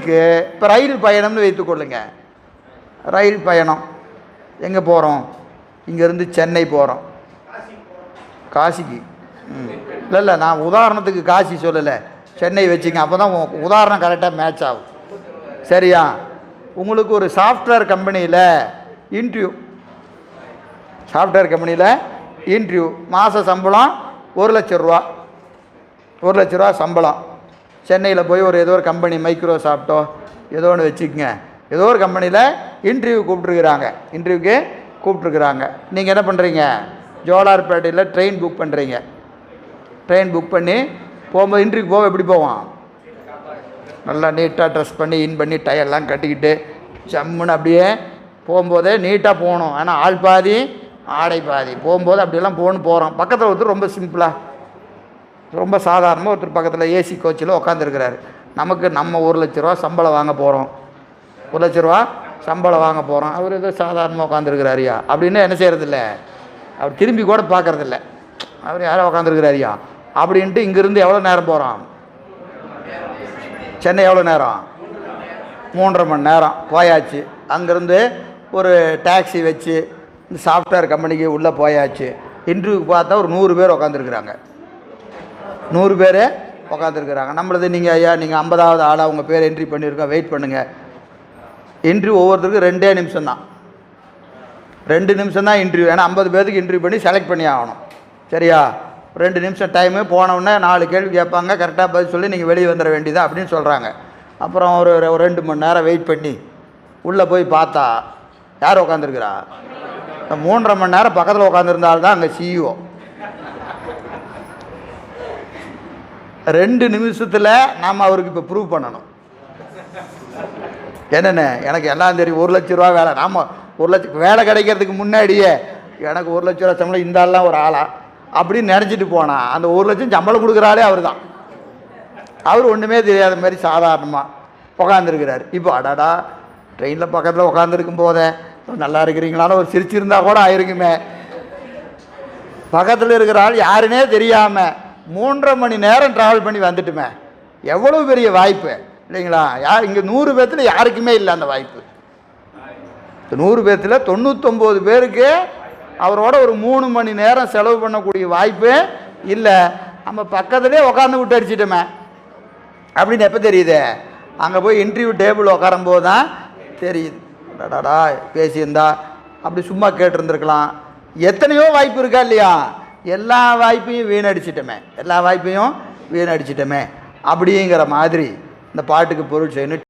இப்போ ரயில் பயணம்னு வைத்துக்கொள்ளுங்க. ரயில் பயணம் எங்கே போகிறோம்? இங்கேருந்து சென்னை போகிறோம், காசிக்கு. இல்லை நான் உதாரணத்துக்கு காசி சொல்லலை, சென்னை வச்சுங்க. அப்போ தான் உதாரணம் கரெக்டாக மேட்ச் ஆகும். சரியா? உங்களுக்கு ஒரு சாஃப்ட்வேர் கம்பெனியில் இன்டர்வியூ, சாஃப்ட்வேர் கம்பெனியில் இன்டர்வியூ, மாத சம்பளம் 1,00,000 1,00,000 சம்பளம். சென்னையில் போய் ஏதோ ஒரு கம்பெனி, மைக்ரோசாஃப்ட்டோ ஏதோ ஒன்று வச்சுக்கோங்க, ஏதோ ஒரு கம்பெனியில் இன்டர்வியூ கூப்பிட்ருக்குறாங்க, இன்டர்வியூக்கு கூப்பிட்ருக்குறாங்க. நீங்கள் என்ன பண்ணுறீங்க? ஜோலார்பேட்டையில் ட்ரெயின் புக் பண்ணுறீங்க. ட்ரெயின் புக் பண்ணி போகும்போது இன்டர்வியூக்கு போக எப்படி போவோம்? நல்லா நீட்டாக ட்ரெஸ் பண்ணி இன் பண்ணி டயர்லாம் கட்டிக்கிட்டு ஜம்முன்னு அப்படியே போகும்போதே நீட்டாக போகணும். ஏன்னா ஆள் பாதி ஆடை பாதி. போகும்போது அப்படியெல்லாம் போகிறோம். பக்கத்தில் ஒருத்தர் ரொம்ப சிம்பிளாக, ரொம்ப சாதாரணமாக ஒருத்தர் பக்கத்தில் ஏசி கோச்சில் உட்காந்துருக்கிறாரு. நம்ம 1,00,000 சம்பளம் வாங்க போகிறோம், 1,00,000 சம்பளம் வாங்க போகிறோம். அவர் ஏதோ சாதாரணமாக உட்காந்துருக்கிறாரியா அப்படின்னு என்ன செய்கிறதில்ல, அவர் திரும்பி கூட பார்க்குறதில்ல. அவர் யாரோ உட்காந்துருக்கிறாரியா அப்படின்ட்டு இங்கேருந்து எவ்வளோ நேரம் போகிறோம்? சென்னை எவ்வளோ நேரம்? 3.5 மணி நேரம் போயாச்சு. அங்கேருந்து ஒரு டாக்ஸி வச்சு இந்த சாஃப்ட்வேர் கம்பெனிக்கு உள்ளே போயாச்சு. இன்டர்வியூக்கு பார்த்தா ஒரு 100 பேர் உட்காந்துருக்குறாங்க, 100 பேர் உட்காந்துருக்குறாங்க. நம்மளது நீங்கள் ஐயா நீங்கள் 50வது ஆளாக உங்கள் பேர் என்ட்ரி பண்ணியிருக்கோம், வெயிட் பண்ணுங்கள். இன்டர்வியூ ஒவ்வொருத்தருக்கும் 2 நிமிஷம் தான், 2 நிமிஷம் தான் இன்டர்வியூ. ஏன்னா 50 பேருக்கு இன்டர்வியூ பண்ணி செலக்ட் பண்ணி ஆகணும். சரியா? 2 நிமிஷம் டைமு. போனவுடனே 4 கேள்வி கேட்பாங்க, கரெக்டாக பதில் சொல்லி நீங்கள் வெளியே வந்துட வேண்டியதா அப்படின்னு சொல்கிறாங்க. அப்புறம் ஒரு 2 மணி நேரம் வெயிட் பண்ணி உள்ளே போய் பார்த்தா யார் உட்காந்துருக்குறா? 3.5 மணி நேரம் பக்கத்தில் உட்காந்துருந்தால்தான் அங்கே சிஇஓ. 2 நிமிஷத்தில் நாம் அவருக்கு இப்போ ப்ரூவ் பண்ணணும். என்னென்ன? எனக்கு எல்லாம் தெரியும், 1,00,000 வேலை. நாம் 1,00,000 வேலை கிடைக்கிறதுக்கு முன்னாடியே எனக்கு 1,00,000 சம்பளம், இந்த ஆள்லாம் ஒரு ஆளா அப்படின்னு நினச்சிட்டு போனால் அந்த 1,00,000 சம்பளம் கொடுக்குறாலே அவர் தான். அவர் ஒன்றுமே தெரியாத மாதிரி சாதாரணமாக உட்காந்துருக்கிறார். இப்போ அடாடா ட்ரெயினில் பக்கத்தில் உட்காந்துருக்கும் போதே நல்லா இருக்கிறீங்களான்னு ஒரு சிரிச்சிருந்தா கூட ஆயிருக்குமே. பக்கத்தில் இருக்கிற ஆள் யாருன்னே தெரியாமல் 3.5 மணி நேரம் ட்ராவல் பண்ணி வந்துட்டுமே. எவ்வளோ பெரிய வாய்ப்பு இல்லைங்களா? இங்கே 100 பேர்த்தில் யாருக்குமே இல்லை அந்த வாய்ப்பு. 100 பேர்த்தில் 99 பேருக்கு அவரோட ஒரு 3 மணி நேரம் செலவு பண்ணக்கூடிய வாய்ப்பு இல்லை. நம்ம பக்கத்துலேயே உட்காந்து விட்டு அடிச்சிட்டோமே அப்படின்னு எப்போ தெரியுது? அங்கே போய் இன்டர்வியூ டேபிள் உட்காரும்போது தான் தெரியுது. டாடா பேசியிருந்தா அப்படி சும்மா கேட்டுருந்துருக்கலாம். எத்தனையோ வாய்ப்பு இருக்கா இல்லையா? எல்லா வாய்ப்பையும் வீணடிச்சிட்டோமே, எல்லா வாய்ப்பையும் வீணடிச்சிட்டோமே அப்படிங்கிற மாதிரி இந்த பாட்டுக்கு பொருள் செய்யணும்.